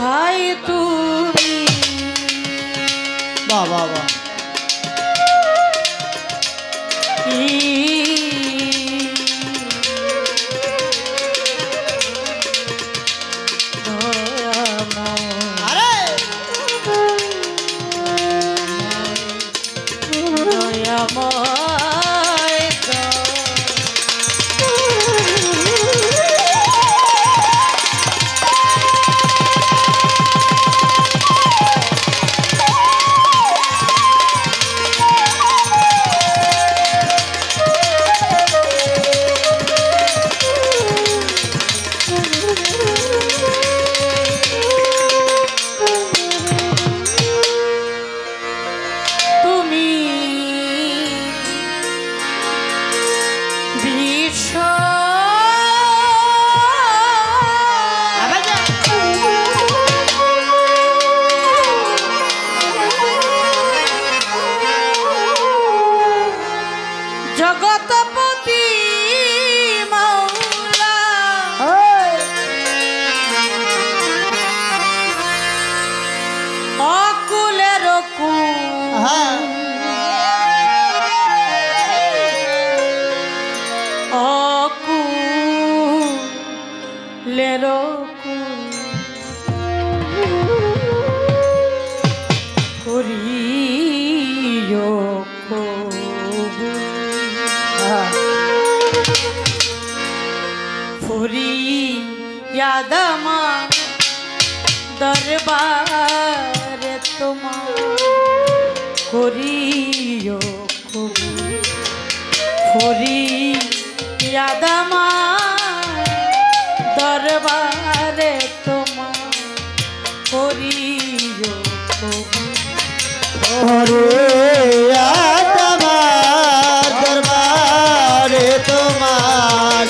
high তুমি বাহ বাহ বাহ জগৎপতি মাওলা অকুলের অকুলের করিও ফরিয়াদমা দরবার তোমার করিও কবুল ফরিয়াদমা দরবারে তোমার করিও কবুল দরবারে তোমার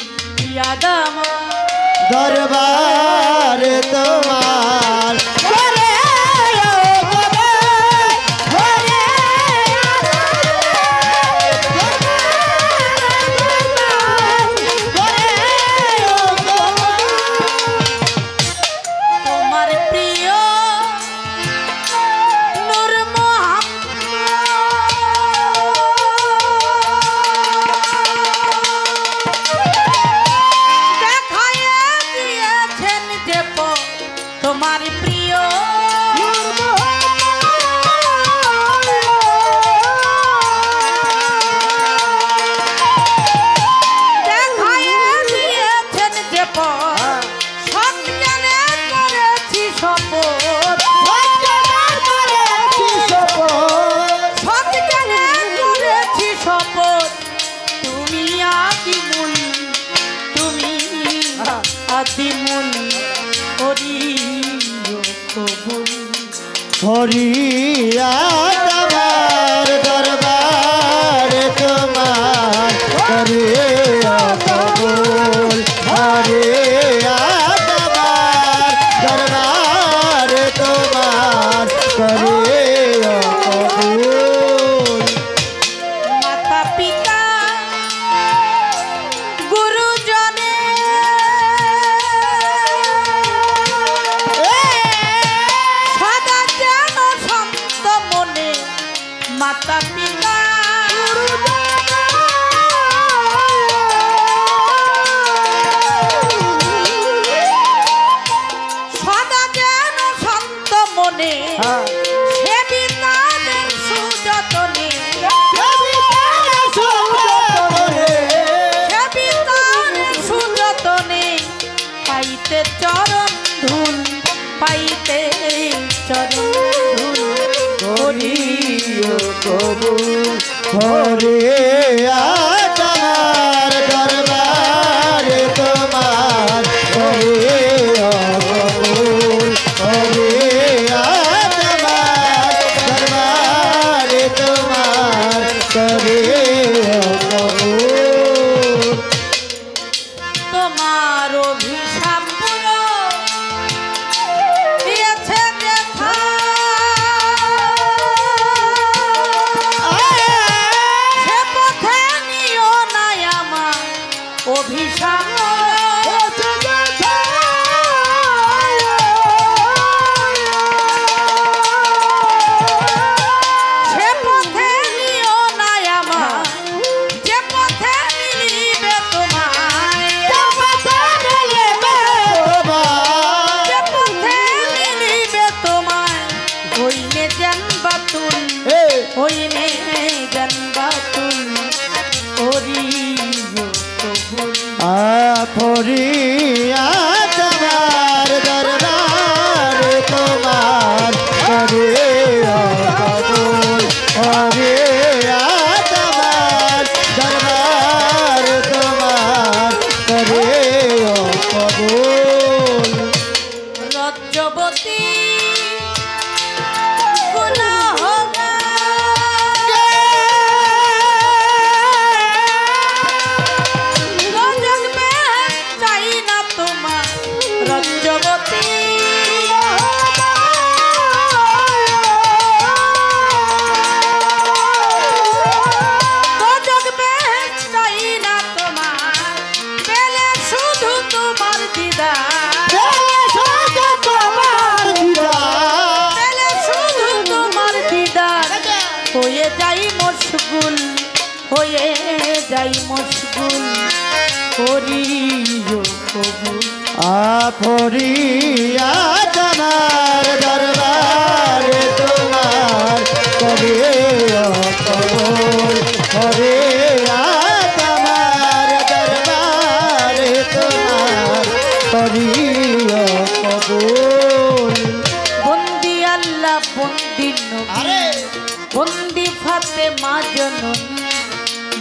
ফরিয়াদমা দরবারে তোমার তোমার প্রিয় নূর তোমার প্রিয় দেখাইয়া দিয়েছেন যে পথ সজ্ঞানে করেছি শপথ সজ্ঞানে করেছি শপথ তুমি আদিমূল তুমি আদিমূল ফরিয়াদমার দরবারে তোমার করিও কবুল ফরিয়াদমার দরবারে তোমার করিও কবুল মাতা পিতা গুরুজনে মাতা পিতা পাইতে চরণ ধুল করিও কবুল হরে আজ আমার দরবারে তোমার করিও কবুল হরে আজ আমার দরবারে তোমার করিও কবুল তোমার অভিশাপ পুরো দিয়েছে দেখা সে পথে নিও নাই আমার অভিশাপ সে পথে নিও নাই আমার যে পথে মিলিবে তোমায় যে পথে মিলিবে তোমায় হইলে জানবা তুল হইলে জানবা তুল করিও কবুল ফরিয়া তোমার দরবারে তোমার করিও কবুল ফরিয়া তোমার দরবারে তোমার করিও কবুল রজ্জবতী গুনাহগার গজব বেশ চাই না তোমার রজ্জবতী গজব বেশ চাই না তোমার পেলে শুধু তোমার দিদার পেলে শুধু তোমার দিদার হয়ে যাই মশগুল হয়ে যাই মশগুল করিও কবুল ফরিয়া তোমার দরবারে তোমার করিও কবুল ফরিয়া তোমার দরবারে তোমার করিও কবুল বন্দি আল্লাহ বন্দি নবী বন্দি ফাতেমা জননী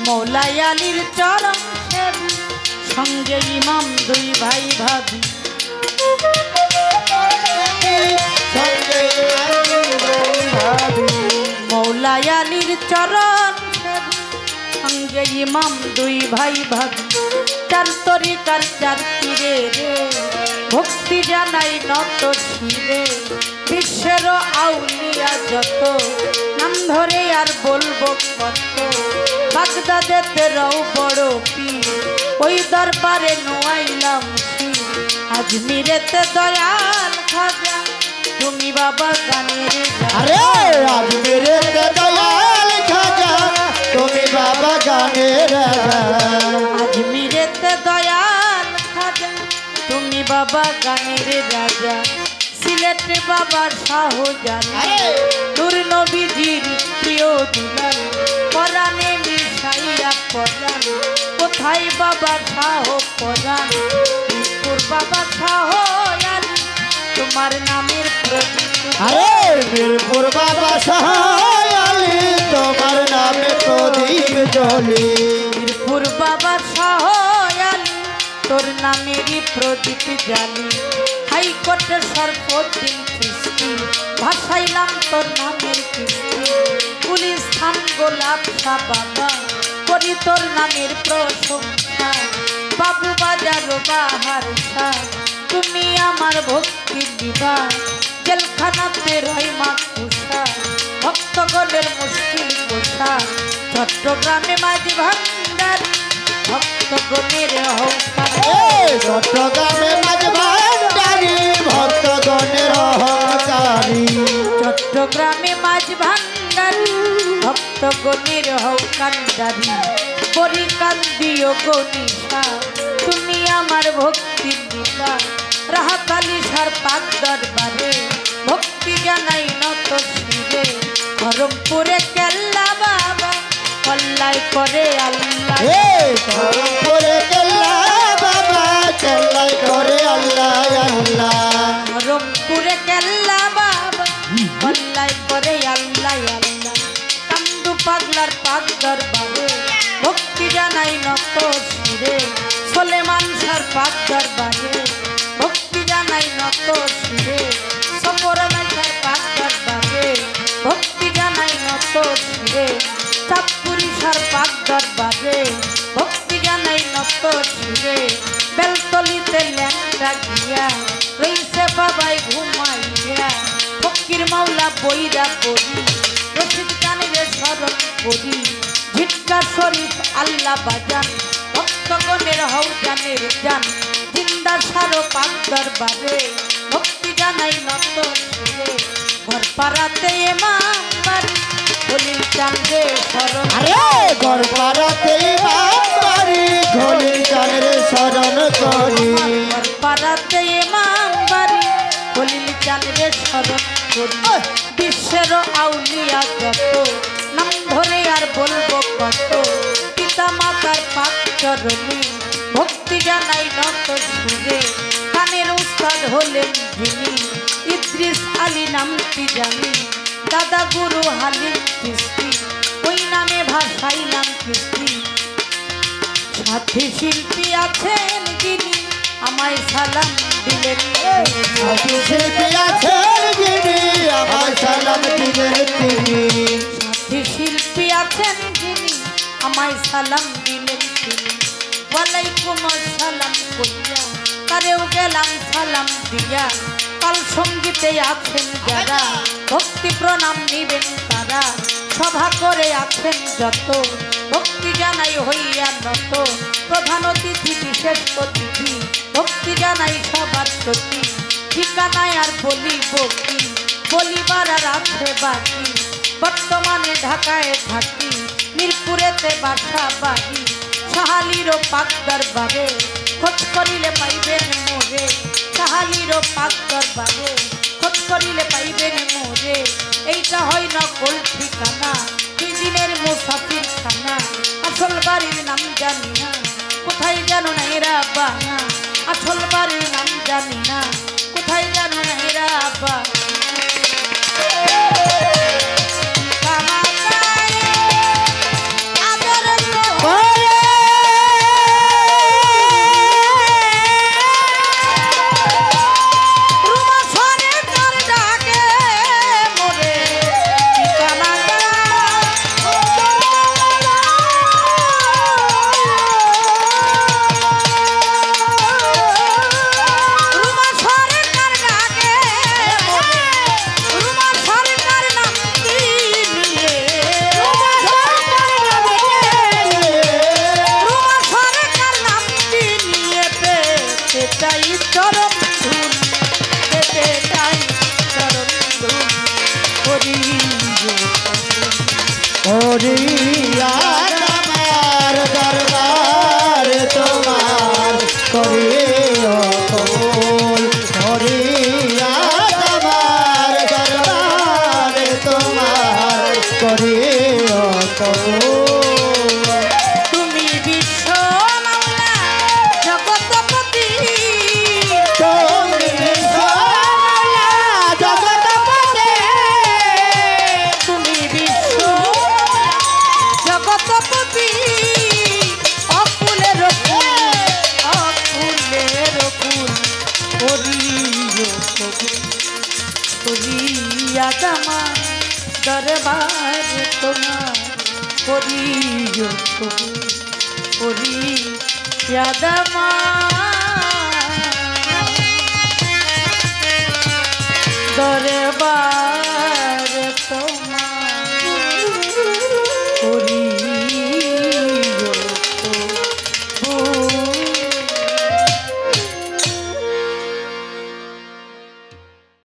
মৌলাই আলীর চরণ সেবী সঙ্গে ইমাম দুই ভাই ভাবি মৌলাই আলীর চরণ সেবী সঙ্গে ইমাম দুই ভাই ভাবি চার তরিকার চার তীরে রে ভক্তি জানাই নত শিরে বিশ্বের আউলিয়া যত নাম ধরে আর বলবো কত বাগদাদেতে রও বড় পীর ওই দরবারে নোয়াইলাম শির আজমিরেতে দয়াল খাজা তুমি বাবা গানের আরে আজমিরে দয়াল খাজা তুমি বাবা গানের আজমিরেতে দয়াল খাজা তুমি বাবা গানের রাজা সিলেটে বাবা শাহজালাল নূর নবীজির প্রিয় দুলাল পরাণে মিশাইয়া পরাণ কোথায় বাবা শাহ পরাণ মিরপুর বাবা শাহ আলী তোমার নামের প্রদীপ আরে মিরপুর বাবা শাহ আলী তোমার নামে প্রদীপ জ্বলি মিরপুর বাবা শাহ আলী তোর নামেরই প্রদীপ জালি হাইকোর্টের সর্বদিন কৃষ্টি ভাসাইলাম তোর নামের কৃষ্টি পুলিশ স্থান গোলাপ শাহ বাবা করি তোর নামের প্রশংসা বাবু বাজার বাহার শাহ তুমি আমার ভক্তি দিবা জেলখানাতে রয় মা কুষা ভক্তগণের মুশকিল কোষা চট্টগ্রামে মাঝি ভান্ডার ভক্তগণের অহংকার চট্টগ্রামে মাঝ ভান্ডারি ভক্তগণের অহংকারী চট্টগ্রামে মাঝ ভান্ডারি ভক্তগণের অহংকারী পরিকান্দিও গণিসা তুমি আমার ভক্তি দিবা রাহাতালি সার পাক দরবারে ভক্তি জানাই নত শিরে ধরমপুরে কেল্লা বাবা কল্লাই করে আল্লাহ ধরমপুরে কেল্লা বাবা কেল্লাই করে আল্লাহ আল্লাহ ধরমপুরে জানাই নত শিরে সোলেমান সার পাক দরবারে ভক্তি জানাই নত শিরে সপরানাই সার পাক দরবারে ভক্তি জানাই নত শিরে চাঁদপুরি সার পাক দরবারে ভক্তি জানাই নত শিরে বেলতলিতে ল্যাংটা গিয়া রইছে বাবাই ঘুমাইয়া ফকির মাওলা বইরা বলি রশিদ কানের স্মরণ করি ঝিটকা শরীফ আল্লাহ বাজান ভক্তগণের হও জানের জান জিন্দা সারো পাক দরবারে ভক্তি জানাই নত শিরে ঘর পাড়াতে ইমাম বাড়ি খলিল চাঁদে শরণ আরে ঘর পাড়াতে ইমাম বাড়ি খলিল চাঁদের শরণ করি ঘর পাড়াতে ইমাম বাড়ি খলিল চাঁদে শরণ করি বিশ্বের আউলিয়া যত নাম ধরে আর বলবো কত পিতা মাতার পাক চরণে ভক্তি জানাই নত সুরে কানের উস্তাদ হলেন যিনি ইদ্রিস আলী নামটি জানি দাদা গুরু হালিম কিস্তি ওই নামে ভাষাইলাম কিস্তি সাথী শিল্পী আছেন যিনি আমায় সালাম দিলেন সাথী শিল্পী আছেন যিনি আমায় সালাম দিলেন তিনি সাথী শিল্পী আছেন যিনি আমায় সালাম দিলেন তিনি ওয়ালাইকুম আসসালাম কইয়া তারেও গেলাম সালাম দিয়া কাল সঙ্গীতে আছেন যারা ভক্তি প্রণাম নিবেন তারা সভা করে আছেন যত ভক্তি জানাই হইয়া নত প্রধান অতিথি বিশেষ অতিথি ভক্তি জানাই সবার প্রতি ঠিকানায় আর বলিব কি বলিবার আর আছে বাকি বর্তমানে ঢাকায় থাকি মিরপুরেতে বাসা বাড়ি সাহালিরও পাক দরবারে খোঁজ করিলে পাইবেন মোরে সাহালিরও পাক দরবারে খোঁজ করিলে পাইবেন মোরে এইটা হয় নকল ঠিকানা দুই দিনের মুসাফির খানা আসল বাড়ির নাম জানি না কোথায় জানো না এরা বানা আসল বাড়ির নাম জানি না কোথায় জানো না এরা বানা হরিয়া তোমার দরবার তোমার করিও কবুল হরিয়া তোমার দরবার তোমার করিও কবুল তুমি বিশ্ব মাওলা জগৎপতি তুমি বিশ্বমালা জগৎপতি তুমি বিশ্ব জগৎপতি অকুলের কুল অকুলের কুল করিও কবুল করিয়া জামা দরবার তোমার করিও কবুল করিয়া জামা দরবার